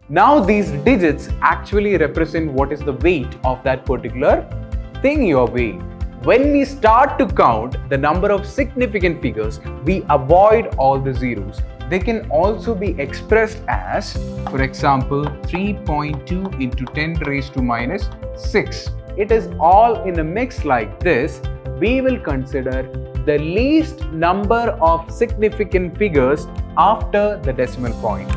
Now these digits actually represent what is the weight of that particular thing you're weighing. When we start to count the number of significant figures, we avoid all the zeros. They can also be expressed as, for example, 3.2 into 10 raised to minus 6. It is all in a mix like this. We will consider the least number of significant figures after the decimal point.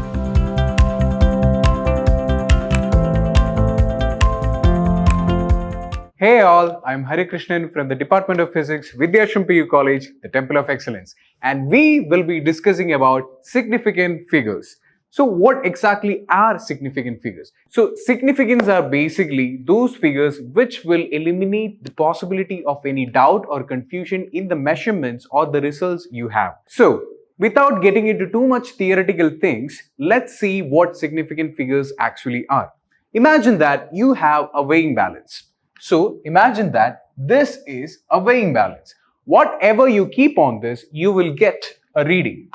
Hey all, I'm Hari Krishnan from the Department of Physics, Vidhyaashram PU College, the Temple of Excellence, and we will be discussing about significant figures. So what exactly are significant figures? So significance are basically those figures which will eliminate the possibility of any doubt or confusion in the measurements or the results you have. So without getting into too much theoretical things, let's see what significant figures actually are. Imagine that you have a weighing balance. So imagine that this is a weighing balance. Whatever you keep on this, you will get a reading.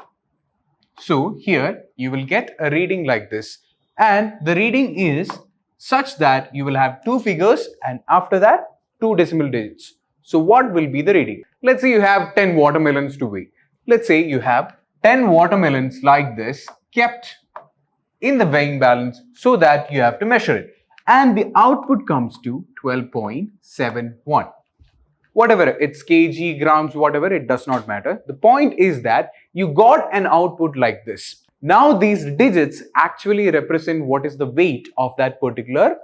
So here you will get a reading like this, and the reading is such that you will have two figures and after that two decimal digits. So what will be the reading? Let's say you have 10 watermelons to weigh. Let's say you have 10 watermelons like this kept in the weighing balance so that you have to measure it. And the output comes to 12.71. Whatever, it's kg, grams, whatever, it does not matter. The point is that you got an output like this. Now these digits actually represent what is the weight of that particular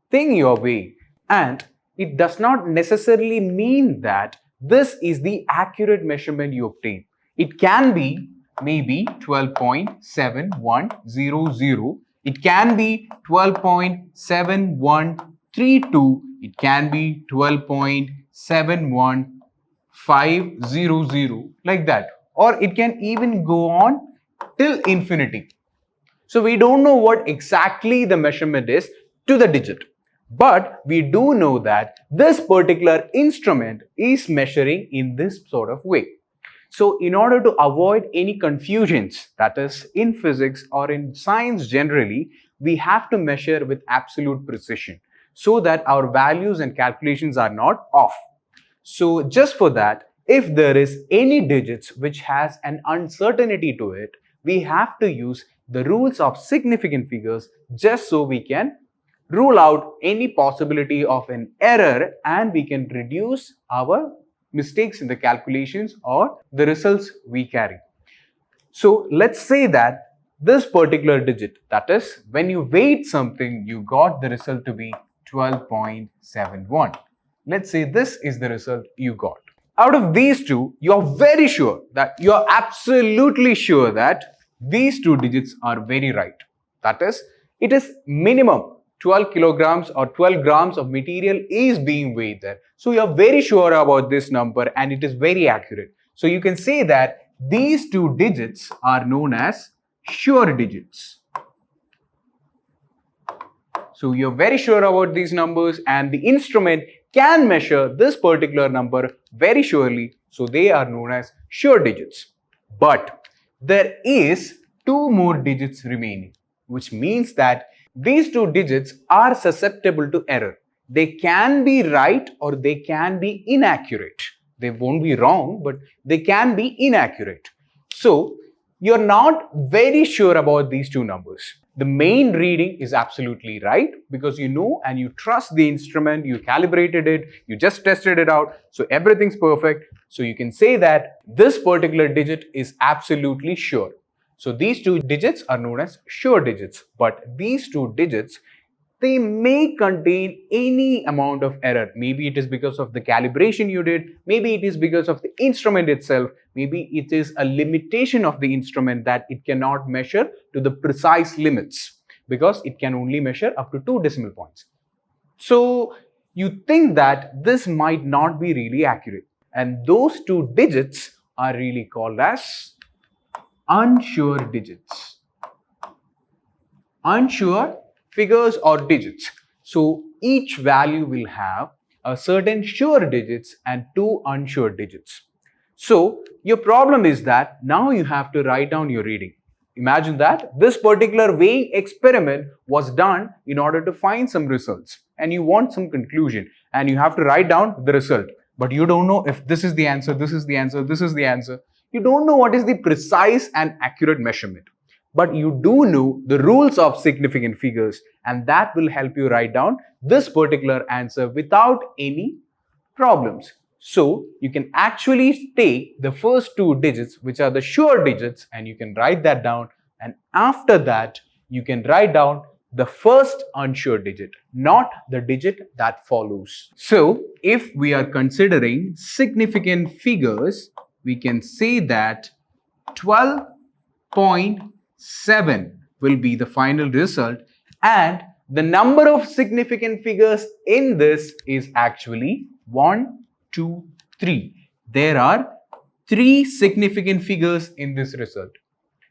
thing you are weighing. And it does not necessarily mean that this is the accurate measurement you obtain. It can be maybe 12.7100. It can be 12.7132. It can be 12.71500, like that. Or it can even go on till infinity. So we don't know what exactly the measurement is to the digit. But we do know that this particular instrument is measuring in this sort of way. So in order to avoid any confusions, that is in physics or in science generally, we have to measure with absolute precision so that our values and calculations are not off. So just for that, if there is any digits which has an uncertainty to it, we have to use the rules of significant figures just so we can rule out any possibility of an error and we can reduce our mistakes in the calculations or the results we carry. So let's say that this particular digit, that is when you weighed something, you got the result to be 12.71. Let's say this is the result you got. Out of these two, you're very sure that you're absolutely sure that these two digits are very right. That is, it is minimum 12 kilograms or 12 grams of material is being weighed there. So you're very sure about this number and it is very accurate. So you can say that these two digits are known as sure digits. So you're very sure about these numbers and the instrument can measure this particular number very surely. So they are known as sure digits. But there is two more digits remaining, which means that these two digits are susceptible to error. They can be right or they can be inaccurate. They won't be wrong, but they can be inaccurate. So you're not very sure about these two numbers. The main reading is absolutely right because you know and you trust the instrument, you calibrated it, you just tested it out, so everything's perfect. So you can say that this particular digit is absolutely sure. So these two digits are known as sure digits, but these two digits, they may contain any amount of error. Maybe it is because of the calibration you did, maybe it is because of the instrument itself, maybe it is a limitation of the instrument that it cannot measure to the precise limits because it can only measure up to 2 decimal points. So you think that this might not be really accurate, and those two digits are really called as unsure digits. Unsure figures or digits. So each value will have a certain sure digits and two unsure digits. So your problem is that now you have to write down your reading. Imagine that this particular weighing experiment was done in order to find some results, and you want some conclusion, and you have to write down the result. But you don't know if this is the answer, this is the answer, this is the answer. You don't know what is the precise and accurate measurement. But you do know the rules of significant figures, and that will help you write down this particular answer without any problems. So you can actually take the first two digits, which are the sure digits, and you can write that down. And after that, you can write down the first unsure digit, not the digit that follows. So if we are considering significant figures, we can say that 12.7 will be the final result, and the number of significant figures in this is actually 1, 2, 3. There are 3 significant figures in this result.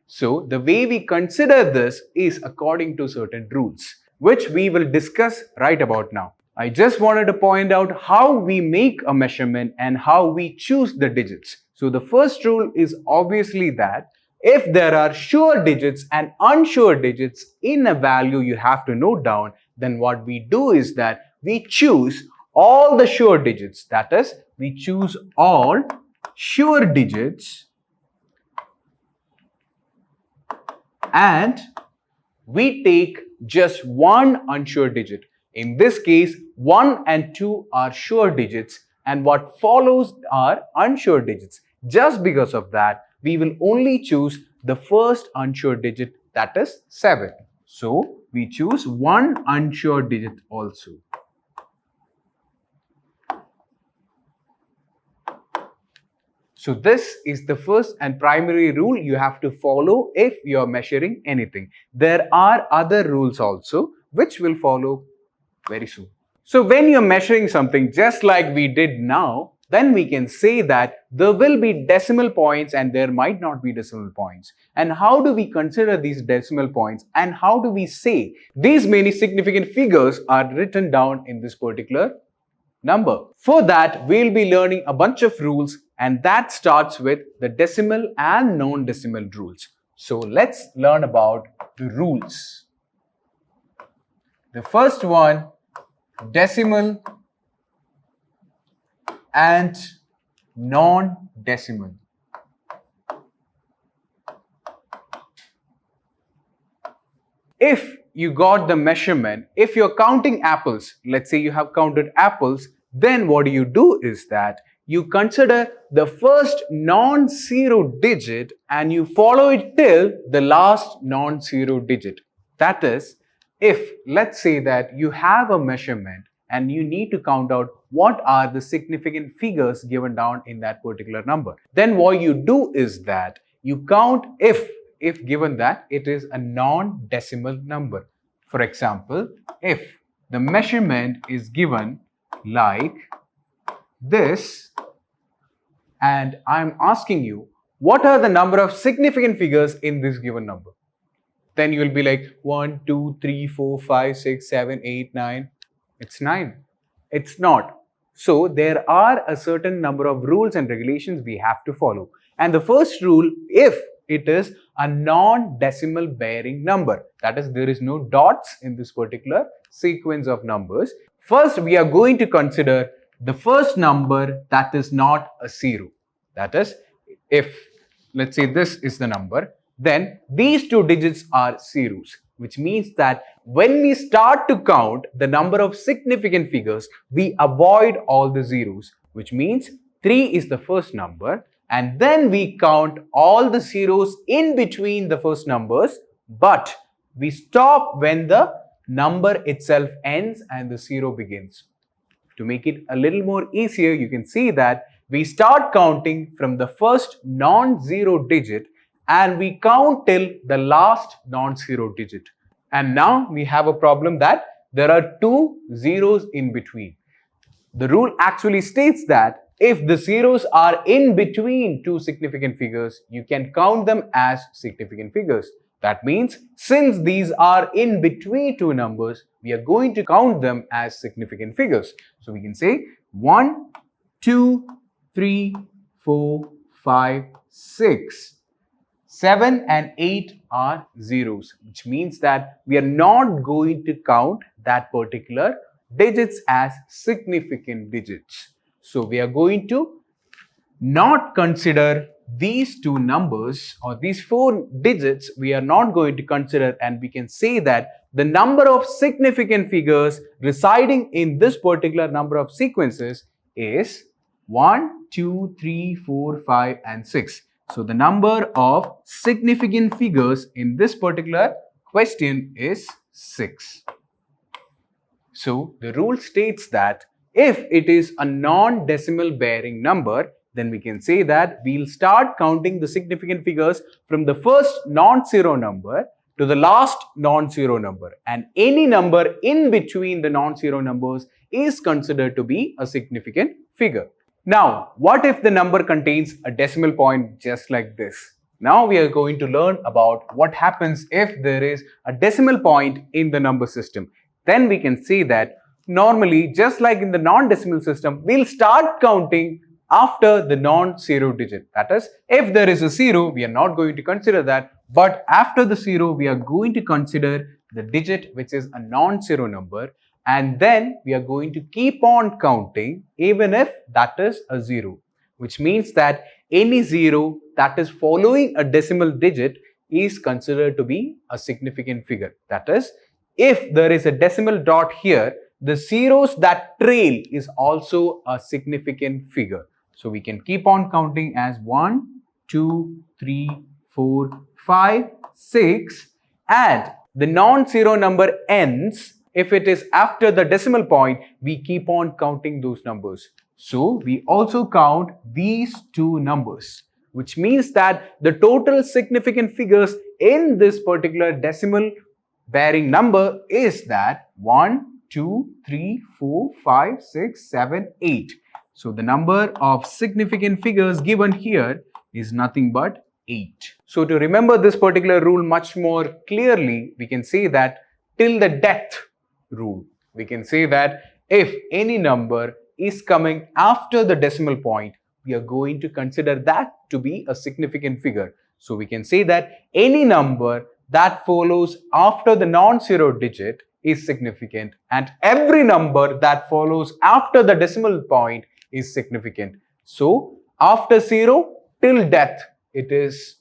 So the way we consider this is according to certain rules, which we will discuss right about now. I just wanted to point out how we make a measurement and how we choose the digits. So the first rule is obviously that if there are sure digits and unsure digits in a value you have to note down, then what we do is that we choose all the sure digits. That is, we choose all sure digits and we take just one unsure digit. In this case, 1 and 2 are sure digits and what follows are unsure digits. Just because of that, we will only choose the first unsure digit, that is 7. So we choose one unsure digit also. So this is the first and primary rule you have to follow if you are measuring anything. There are other rules also which will follow very soon. So when you're measuring something just like we did now, then we can say that there will be decimal points and there might not be decimal points. And how do we consider these decimal points and how do we say these many significant figures are written down in this particular number? For that, we'll be learning a bunch of rules, and that starts with the decimal and non-decimal rules. So let's learn about the rules. The first one, decimal and non-decimal. If you got the measurement, if you're counting apples, let's say you have counted apples, then what you do is that you consider the first non-zero digit and you follow it till the last non-zero digit. That is, if let's say that you have a measurement and you need to count out what are the significant figures given down in that particular number, then what you do is that you count if given that it is a non-decimal number. For example, if the measurement is given like this and I'm asking you what are the number of significant figures in this given number, then you will be like 1, 2, 3, 4, 5, 6, 7, 8, 9. It's 9. It's not. So there are a certain number of rules and regulations we have to follow. And the first rule, if it is a non-decimal bearing number, that is, there is no dots in this particular sequence of numbers. First, we are going to consider the first number that is not a 0. That is, if let's say this is the number, then these two digits are zeros, which means that when we start to count the number of significant figures, we avoid all the zeros, which means 3 is the first number, and then we count all the zeros in between the first numbers, but we stop when the number itself ends and the 0 begins. To make it a little more easier, you can see that we start counting from the first non-zero digit and we count till the last non-zero digit. And now we have a problem that there are 2 zeros in between. The rule actually states that if the zeros are in between 2 significant figures, you can count them as significant figures. That means since these are in between 2 numbers, we are going to count them as significant figures. So we can say 1, 2, 3, 4, 5, 6, 7 and 8 are zeros, which means that we are not going to count that particular digits as significant digits. So we are going to not consider these two numbers or these four digits. We are not going to consider, and we can say that the number of significant figures residing in this particular number of sequences is 1, 2, 3, 4, 5 and 6. So the number of significant figures in this particular question is 6. So the rule states that if it is a non-decimal bearing number, then we can say that we'll start counting the significant figures from the first non-zero number to the last non-zero number, and any number in between the non-zero numbers is considered to be a significant figure. Now, what if the number contains a decimal point just like this? Now we are going to learn about what happens if there is a decimal point in the number system. Then we can say that normally, just like in the non-decimal system, we'll start counting after the non-zero digit. That is, if there is a zero, we are not going to consider that, but after the zero, we are going to consider the digit which is a non-zero number, and then we are going to keep on counting even if that is a zero, which means that any zero that is following a decimal digit is considered to be a significant figure. That is, if there is a decimal dot here, the zeros that trail is also a significant figure. So we can keep on counting as 1, 2, 3, 4, 5, 6, and the non-zero number ends. If it is after the decimal point, we keep on counting those numbers. So we also count these two numbers, which means that the total significant figures in this particular decimal bearing number is that 1, 2, 3, 4, 5, 6, 7, 8. So the number of significant figures given here is nothing but 8. So to remember this particular rule much more clearly, we can say that till the death rule. We can say that if any number is coming after the decimal point, we are going to consider that to be a significant figure. So we can say that any number that follows after the non-zero digit is significant, and every number that follows after the decimal point is significant. So after 0 till death, it is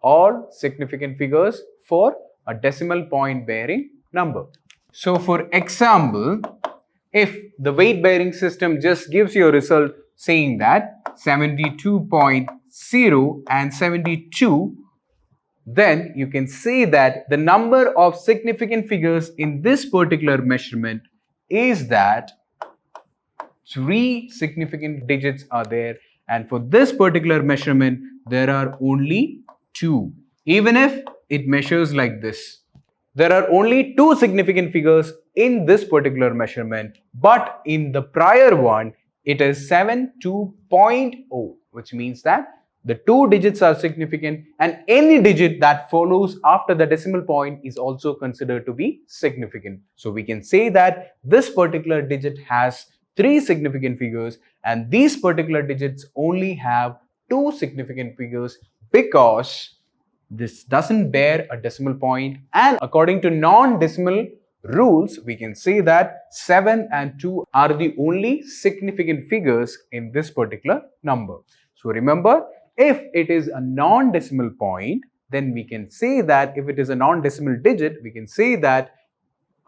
all significant figures for a decimal point bearing number. So for example, if the weight bearing system just gives you a result saying that 72.0 and 72, then you can say that the number of significant figures in this particular measurement is that 3 significant digits are there, and for this particular measurement there are only 2. Even if it measures like this, there are only 2 significant figures in this particular measurement, but in the prior one it is 72.0, which means that the 2 digits are significant, and any digit that follows after the decimal point is also considered to be significant. So we can say that this particular digit has 3 significant figures, and these particular digits only have 2 significant figures because this doesn't bear a decimal point, and according to non-decimal rules, we can say that 7 and 2 are the only significant figures in this particular number. So remember, if it is a non-decimal point, then we can say that if it is a non-decimal digit, we can say that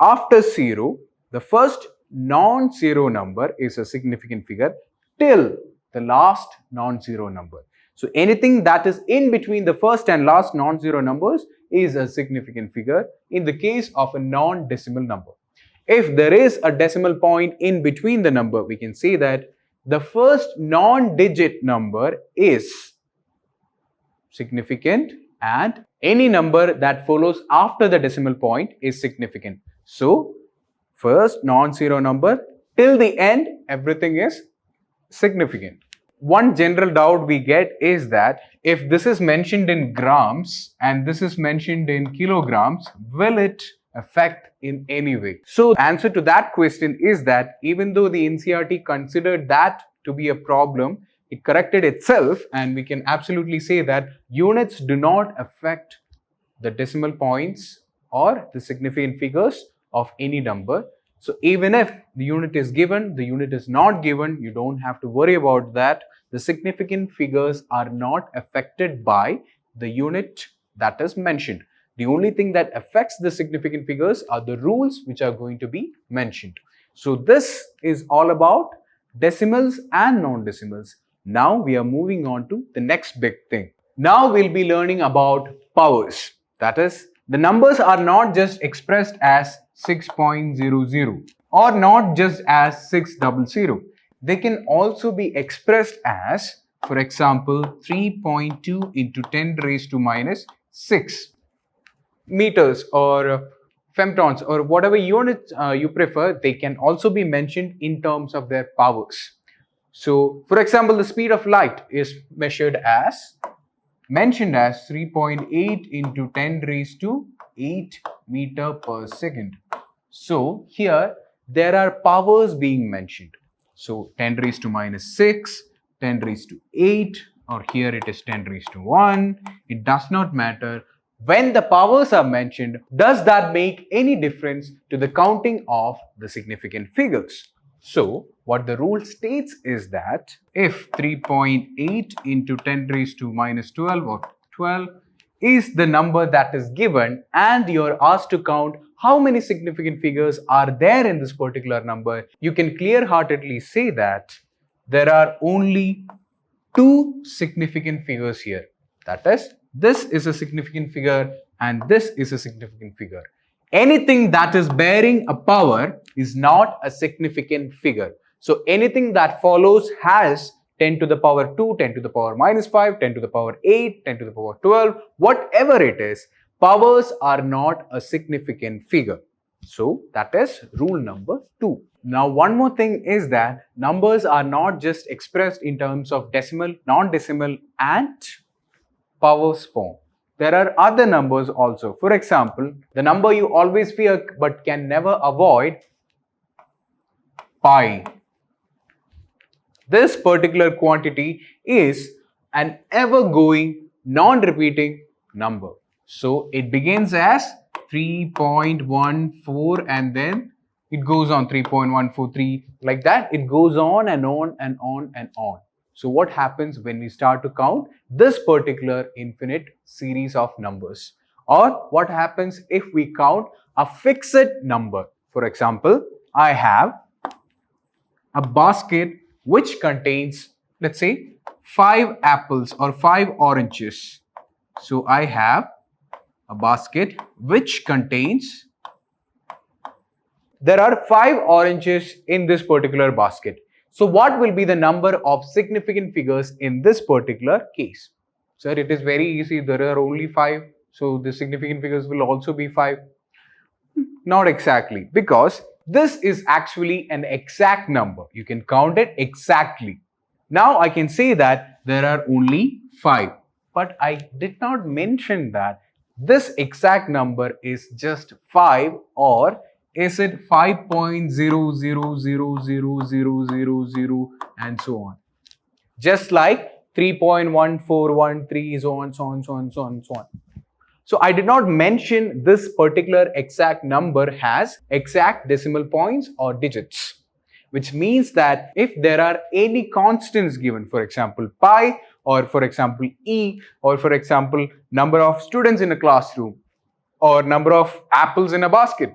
after 0, the first non-zero number is a significant figure till the last non-zero number. So anything that is in between the first and last non-zero numbers is a significant figure in the case of a non-decimal number. If there is a decimal point in between the number, we can say that the first non-digit number is significant, and any number that follows after the decimal point is significant. So first non-zero number till the end, everything is significant. One general doubt we get is that if this is mentioned in grams and this is mentioned in kilograms, will it affect in any way? So the answer to that question is that even though the NCERT considered that to be a problem, it corrected itself, and we can absolutely say that units do not affect the decimal points or the significant figures of any number. So even if the unit is given, the unit is not given, you don't have to worry about that. The significant figures are not affected by the unit that is mentioned. The only thing that affects the significant figures are the rules which are going to be mentioned. So this is all about decimals and non-decimals. Now we are moving on to the next big thing. Now we'll be learning about powers. That is, the numbers are not just expressed as 6.00 or not just as 600. They can also be expressed as, for example, 3.2 into 10 raised to minus 6 meters or femtons or whatever unit you prefer. They can also be mentioned in terms of their powers. So, for example, the speed of light is mentioned as 3.8 into 10 raised to 8 meter per second. So here there are powers being mentioned. So 10 raised to minus 6, 10 raised to 8, or here it is 10 raised to 1. It does not matter. When the powers are mentioned, does that make any difference to the counting of the significant figures? So what the rule states is that if 3.8 into 10 raised to minus 12 or 12 is the number that is given and you're asked to count how many significant figures are there in this particular number, you can clear-heartedly say that there are only two significant figures here. That is, this is a significant figure and this is a significant figure. Anything that is bearing a power is not a significant figure. So anything that follows has 10 to the power 2, 10 to the power minus 5, 10 to the power 8, 10 to the power 12, whatever it is, powers are not a significant figure. So that is rule number 2. Now one more thing is that numbers are not just expressed in terms of decimal, non-decimal and powers form. There are other numbers also. For example, the number you always fear but can never avoid, pi. This particular quantity is an ever-going, non-repeating number. So it begins as 3.14 and then it goes on 3.143, like that. It goes on and on and on and on. So what happens when we start to count this particular infinite series of numbers? Or what happens if we count a fixed number? For example, I have a basket which contains, let's say, 5 apples or 5 oranges. So I have a basket which contains, there are 5 oranges in this particular basket. So what will be the number of significant figures in this particular case? Sir, it is very easy. There are only 5. So the significant figures will also be 5. Not exactly, because this is actually an exact number. You can count it exactly. Now I can say that there are only 5. But I did not mention that this exact number is just 5, or is it 5.000000 and so on. Just like 3.1413, so on, so on, so on, so on, so on. So I did not mention this particular exact number has exact decimal points or digits, which means that if there are any constants given, for example, pi, or for example, e, or for example, number of students in a classroom, or number of apples in a basket,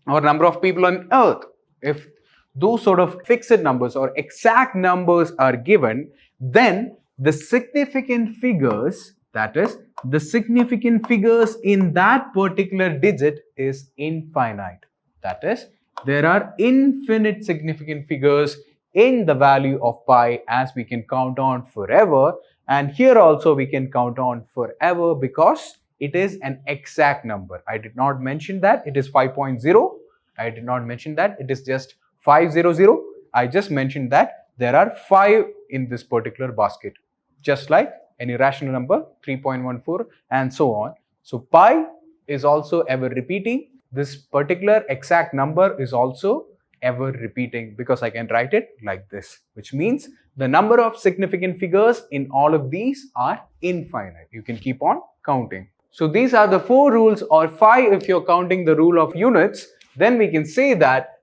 or number of people on earth, if those sort of fixed numbers or exact numbers are given, then the significant figures, that is, the significant figures in that particular digit is infinite. That is, there are infinite significant figures in the value of pi, as we can count on forever. And here also we can count on forever because it is an exact number. I did not mention that it is 5.0. I did not mention that it is just 500. I just mentioned that there are 5 in this particular basket, just like any rational number, 3.14 and so on. So pi is also ever repeating. This particular exact number is also ever repeating because I can write it like this, which means The number of significant figures in all of these are infinite. You can keep on counting. So these are the 4 rules, or 5 if you're counting the rule of units. Then we can say that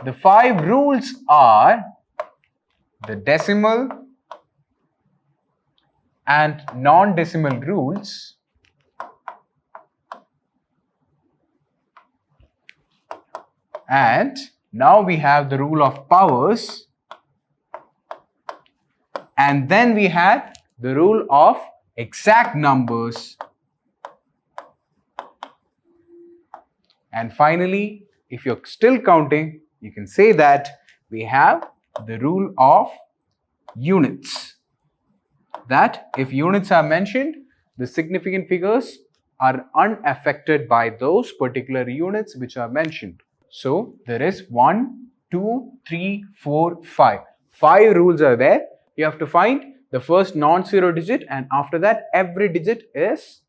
the 5 rules are the decimal and non-decimal rules, and now we have the rule of powers, and then we had the rule of exact numbers, and finally, if you're still counting, you can say that we have the rule of units, that if units are mentioned, the significant figures are unaffected by those particular units which are mentioned. So there is 1, 2, 3, 4, 5. 5 rules are there. You have to find the first non-zero digit, and after that every digit is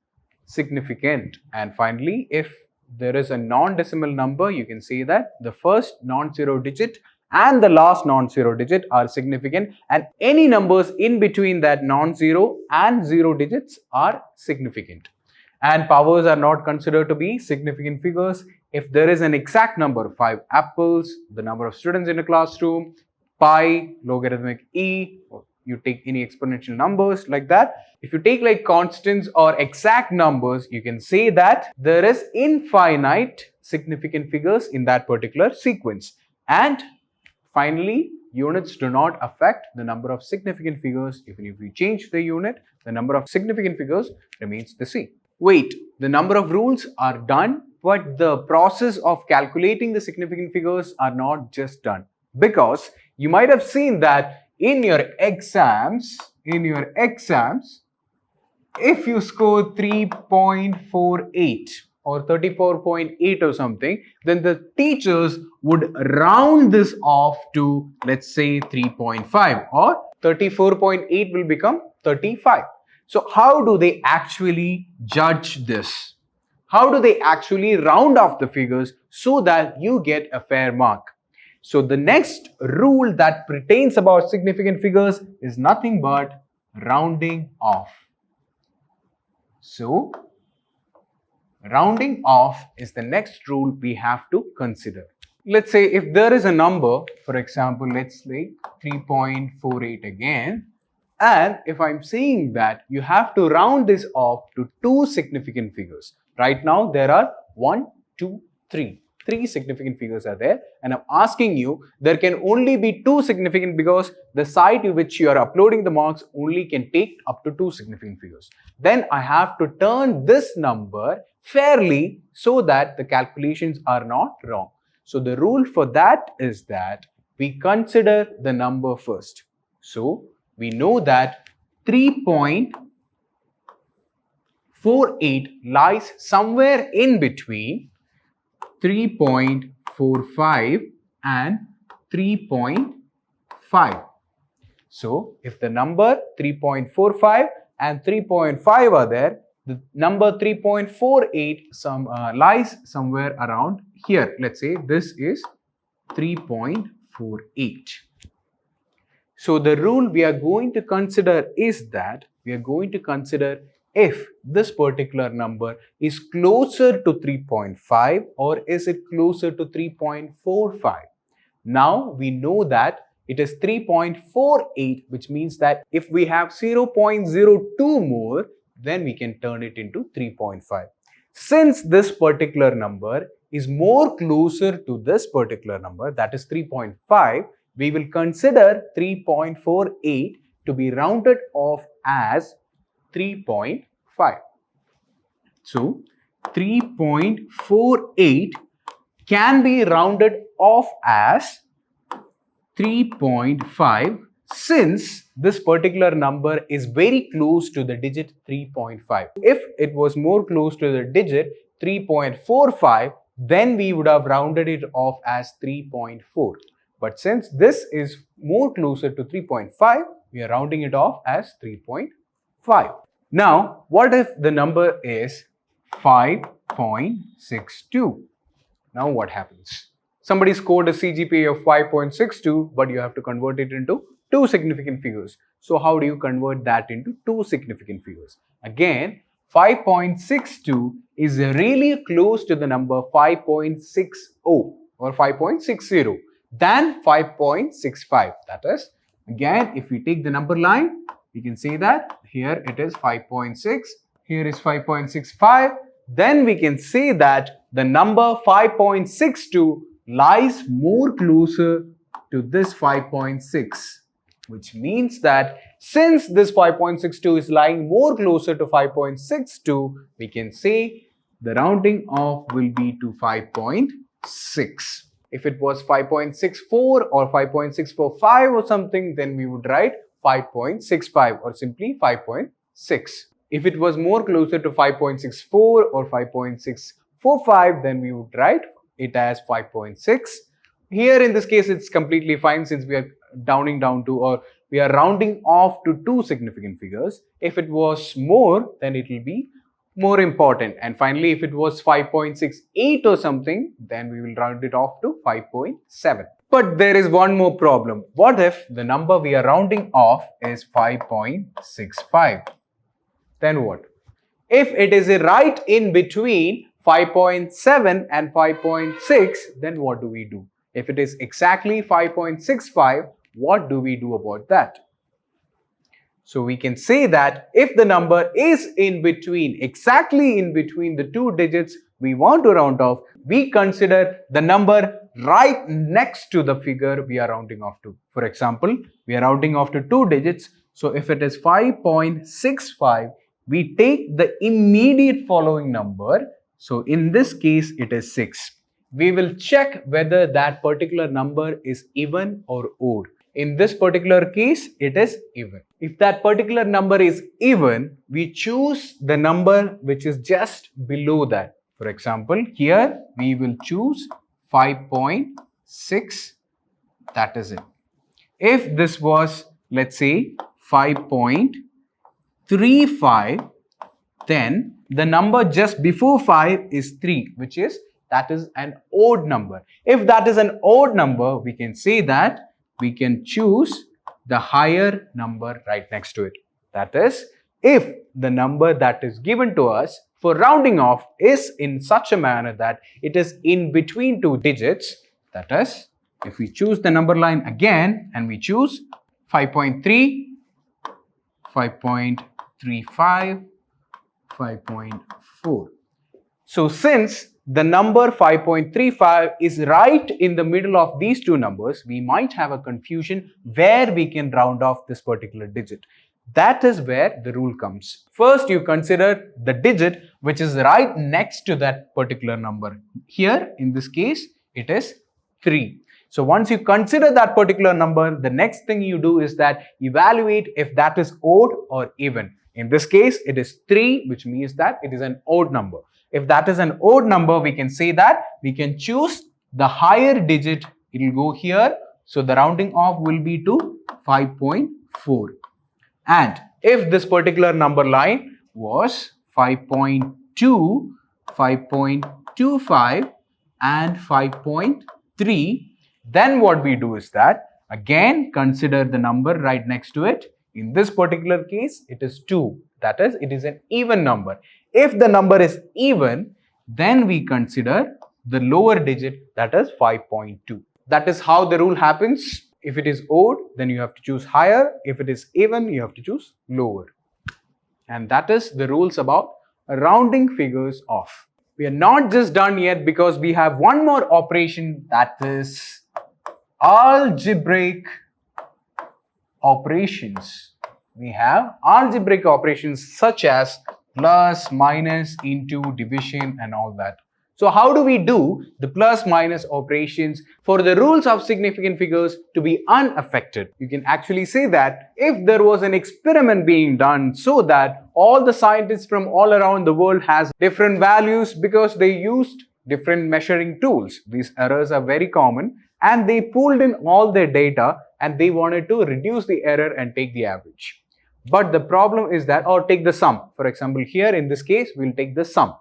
significant. And finally, if there is a non-decimal number, you can say that the first non-zero digit and the last non-zero digit are significant, and any numbers in between that non-zero and zero digits are significant. And powers are not considered to be significant figures if there is an exact number, 5 apples, the number of students in a classroom, pi, logarithmic e, or you take any exponential numbers like that. If you take like constants or exact numbers, you can say that there is infinite significant figures in that particular sequence. And finally, units do not affect the number of significant figures. Even if we change the unit, the number of significant figures remains the same. Wait, the number of rules are done, but the process of calculating the significant figures are not just done. Because you might have seen that in your exams, if you score 3.48 or 34.8 or something, then the teachers would round this off to, let's say, 3.5, or 34.8 will become 35. So how do they actually judge this? How do they actually round off the figures so that you get a fair mark? So the next rule that pertains about significant figures is nothing but rounding off. So rounding off is the next rule we have to consider. Let's say if there is a number, for example, let's say 3.48 again, and if I'm saying that you have to round this off to 2 significant figures. Right now there are 1, 2, 3. 3 significant figures are there, and I'm asking you, there can only be 2 significant because the site in which you are uploading the marks only can take up to 2 significant figures. Then I have to turn this number fairly so that the calculations are not wrong. So the rule for that is that we consider the number first. So we know that 3.48 lies somewhere in between 3.45 and 3.5. So if the number 3.45 and 3.5 are there, the number 3.48 lies somewhere around here. Let's say this is 3.48. So the rule we are going to consider is that we are going to consider if this particular number is closer to 3.5 or is it closer to 3.45. Now we know that it is 3.48, which means that if we have 0.02 more, then we can turn it into 3.5. Since this particular number is more closer to this particular number, that is 3.5, we will consider 3.48 to be rounded off as 3.5. So 3.48 can be rounded off as 3.5 since this particular number is very close to the digit 3.5. If it was more close to the digit 3.45, then we would have rounded it off as 3.4. But since this is more closer to 3.5, we are rounding it off as 3.5. Now, what if the number is 5.62? Now what happens? Somebody scored a CGPA of 5.62, but you have to convert it into two significant figures. So how do you convert that into two significant figures? Again, 5.62 is really close to the number 5.60 or 5.60 than 5.65. That is, again, if we take the number line, we can say that here it is 5.6, here is 5.65. Then we can say that the number 5.62 lies more closer to this 5.6, which means that since this 5.62 is lying more closer to 5.62, we can say the rounding off will be to 5.6. If it was 5.64 or 5.645 or something, then we would write 5.65 or simply 5.6. If it was more closer to 5.64 or 5.645, then we would write it as 5.6. Here in this case, it's completely fine since we are rounding down to, or we are rounding off to two significant figures. If it was more, then it will be more important. And finally, if it was 5.68 or something, then we will round it off to 5.7. But there is one more problem. What if the number we are rounding off is 5.65? Then what? If it is right in between 5.7 and 5.6, then what do we do? If it is exactly 5.65, what do we do about that? So we can say that if the number is in between, exactly in between the two digits we want to round off, we consider the number right next to the figure we are rounding off to. For example, we are rounding off to two digits. So if it is 5.65, we take the immediate following number. So in this case, it is 6. We will check whether that particular number is even or odd. In this particular case, it is even. If that particular number is even, we choose the number which is just below that. For example, here we will choose 5.6. That is it. If this was, let's say, 5.35, then the number just before 5 is 3, which is, that is an odd number. If that is an odd number, we can say that we can choose the higher number right next to it. That is, if the number that is given to us for rounding off is in such a manner that it is in between two digits, that is, if we choose the number line again and we choose 5.3, 5.35, 5.4. So since the number 5.35 is right in the middle of these two numbers, we might have a confusion where we can round off this particular digit. That is where the rule comes. First, you consider the digit which is right next to that particular number. Here, in this case, it is 3. So once you consider that particular number, the next thing you do is that evaluate if that is odd or even. In this case, it is 3, which means that it is an odd number. If that is an odd number, we can say that we can choose the higher digit. It will go here. So the rounding off will be to 5.4. And if this particular number line was 5.2, 5.25 and 5.3, then what we do is that again consider the number right next to it. In this particular case, it is 2. That is, it is an even number. If the number is even, then we consider the lower digit, that is 5.2. That is how the rule happens. If it is odd, then you have to choose higher. If it is even, you have to choose lower. And that is the rules about rounding figures off. We are not just done yet because we have one more operation, that is algebraic operations. We have algebraic operations such as plus, minus, into, division and all that. So how do we do the plus minus operations for the rules of significant figures to be unaffected? You can actually say that if there was an experiment being done so that all the scientists from all around the world has different values because they used different measuring tools. These errors are very common and they pulled in all their data and they wanted to reduce the error and take the average. But the problem is that, or take the sum. For example, here in this case, we'll take the sum.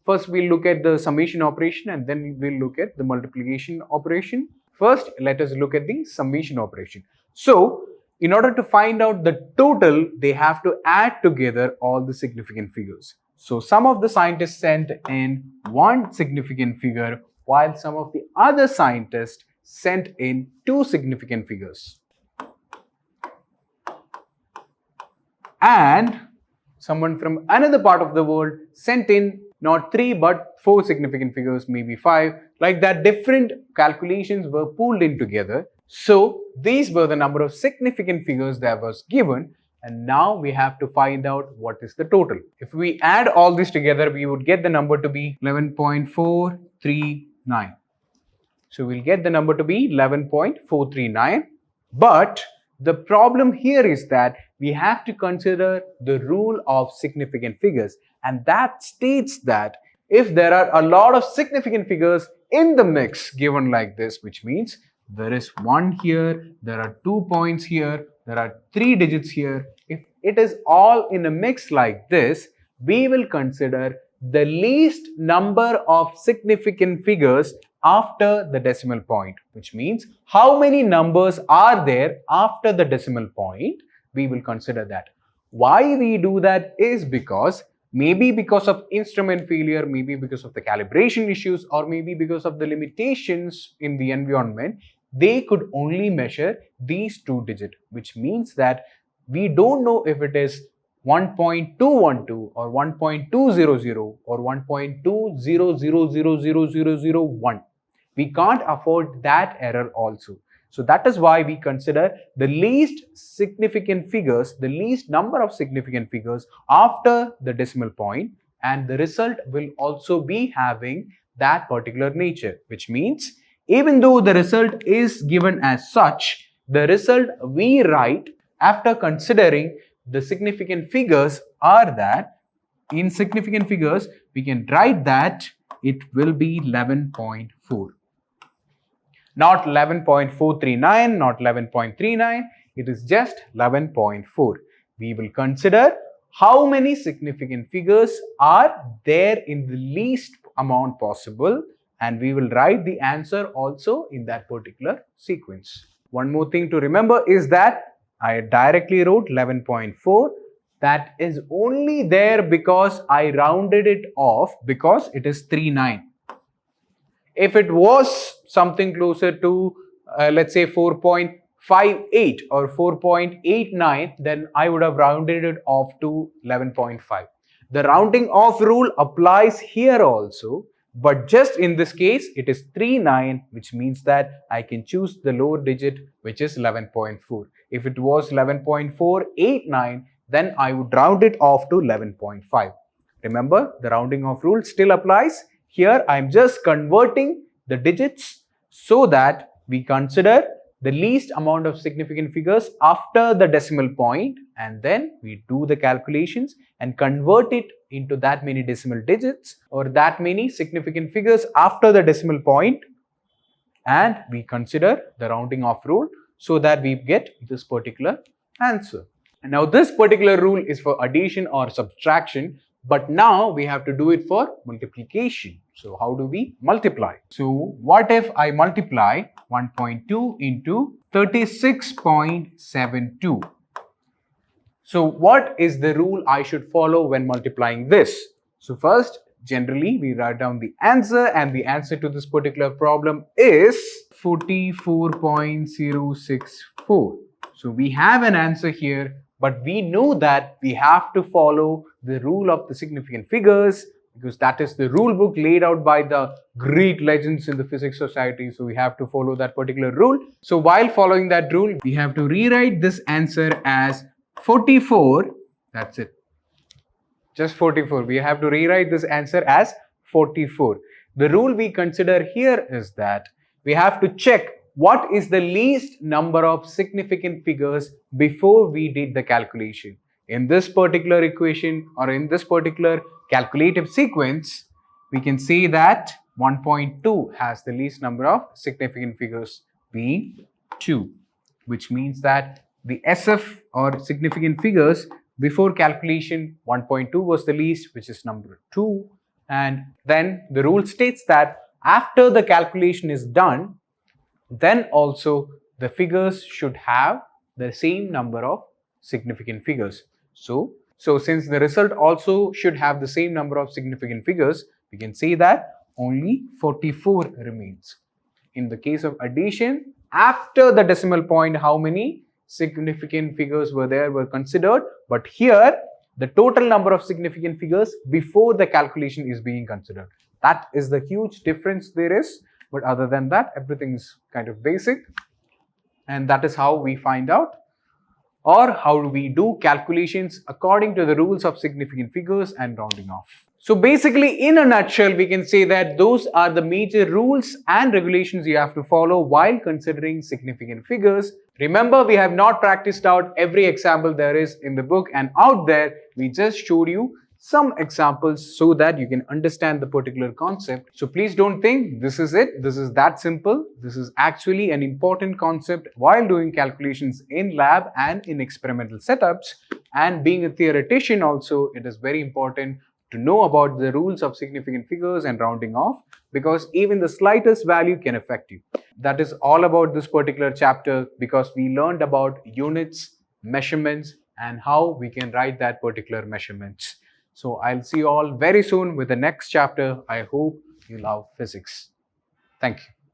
First, we'll look at the summation operation and then we'll look at the multiplication operation. First, let us look at the summation operation. So, In order to find out the total, they have to add together all the significant figures. So some of the scientists sent in one significant figure, while some of the other scientists sent in two significant figures. And someone from another part of the world sent in not 3 but 4 significant figures, maybe 5. Like that, different calculations were pooled in together. So these were the number of significant figures that was given, and now we have to find out what is the total. If we add all this together, we would get the number to be 11.439. So we'll get the number to be 11.439. But the problem here is that we have to consider the rule of significant figures, and that states that if there are a lot of significant figures in the mix given like this, which means there is 1 here, there are 2 points here, there are 3 digits here. If it is all in a mix like this, we will consider the least number of significant figures after the decimal point, which means how many numbers are there after the decimal point. We will consider that. Why we do that is because maybe because of instrument failure, maybe because of the calibration issues, or maybe because of the limitations in the environment, they could only measure these 2 digits, which means that we don't know if it is 1.212 or 1.200 or 1.200000001. We can't afford that error also. So that is why we consider the least significant figures, the least number of significant figures after the decimal point, and the result will also be having that particular nature, which means even though the result is given as such, the result we write after considering the significant figures are that in significant figures we can write that it will be 11.4. Not 11.439, not 11.39, it is just 11.4. We will consider how many significant figures are there in the least amount possible, and we will write the answer also in that particular sequence. One more thing to remember is that I directly wrote 11.4. That is only there because I rounded it off because it is 39. If it was something closer to let's say 4.58 or 4.89, then I would have rounded it off to 11.5. The rounding off rule applies here also, but just in this case it is 39, which means that I can choose the lower digit, which is 11.4. If it was 11.489, then I would round it off to 11.5. Remember, the rounding off rule still applies. Here I am just converting the digits so that we consider the least amount of significant figures after the decimal point, and then we do the calculations and convert it into that many decimal digits or that many significant figures after the decimal point, and we consider the rounding off rule so that we get this particular answer. And now this particular rule is for addition or subtraction, but now we have to do it for multiplication. So how do we multiply? So what if I multiply 1.2 into 36.72? So what is the rule I should follow when multiplying this? So first, generally we write down the answer, and the answer to this particular problem is 44.064. So we have an answer here, but we know that we have to follow the rule of the significant figures because that is the rule book laid out by the great legends in the physics society. So we have to follow that particular rule. So while following that rule, we have to rewrite this answer as 44. That's it. Just 44. We have to rewrite this answer as 44. The rule we consider here is that we have to check what is the least number of significant figures before we did the calculation. In this particular equation or in this particular calculative sequence, we can say that 1.2 has the least number of significant figures being 2, which means that the SF or significant figures before calculation, 1.2 was the least, which is number 2. And then the rule states that after the calculation is done, then also the figures should have the same number of significant figures. So since the result also should have the same number of significant figures, we can say that only 44 remains. In the case of addition, after the decimal point, how many significant figures were considered, but here the total number of significant figures before the calculation is being considered. That is the huge difference there is, but other than that, everything is kind of basic, and that is how we find out, or how we do calculations according to the rules of significant figures and rounding off. So basically, in a nutshell, we can say that those are the major rules and regulations you have to follow while considering significant figures. Remember, we have not practiced out every example there is in the book, and out there we just showed you some examples so that you can understand the particular concept. So please don't think this is it, this is that simple. This is actually an important concept while doing calculations in lab and in experimental setups. And being a theoretician also, it is very important to know about the rules of significant figures and rounding off, because even the slightest value can affect you. That is all about this particular chapter, because we learned about units, measurements, and how we can write that particular measurements. So I'll see you all very soon with the next chapter. I hope you love physics. Thank you.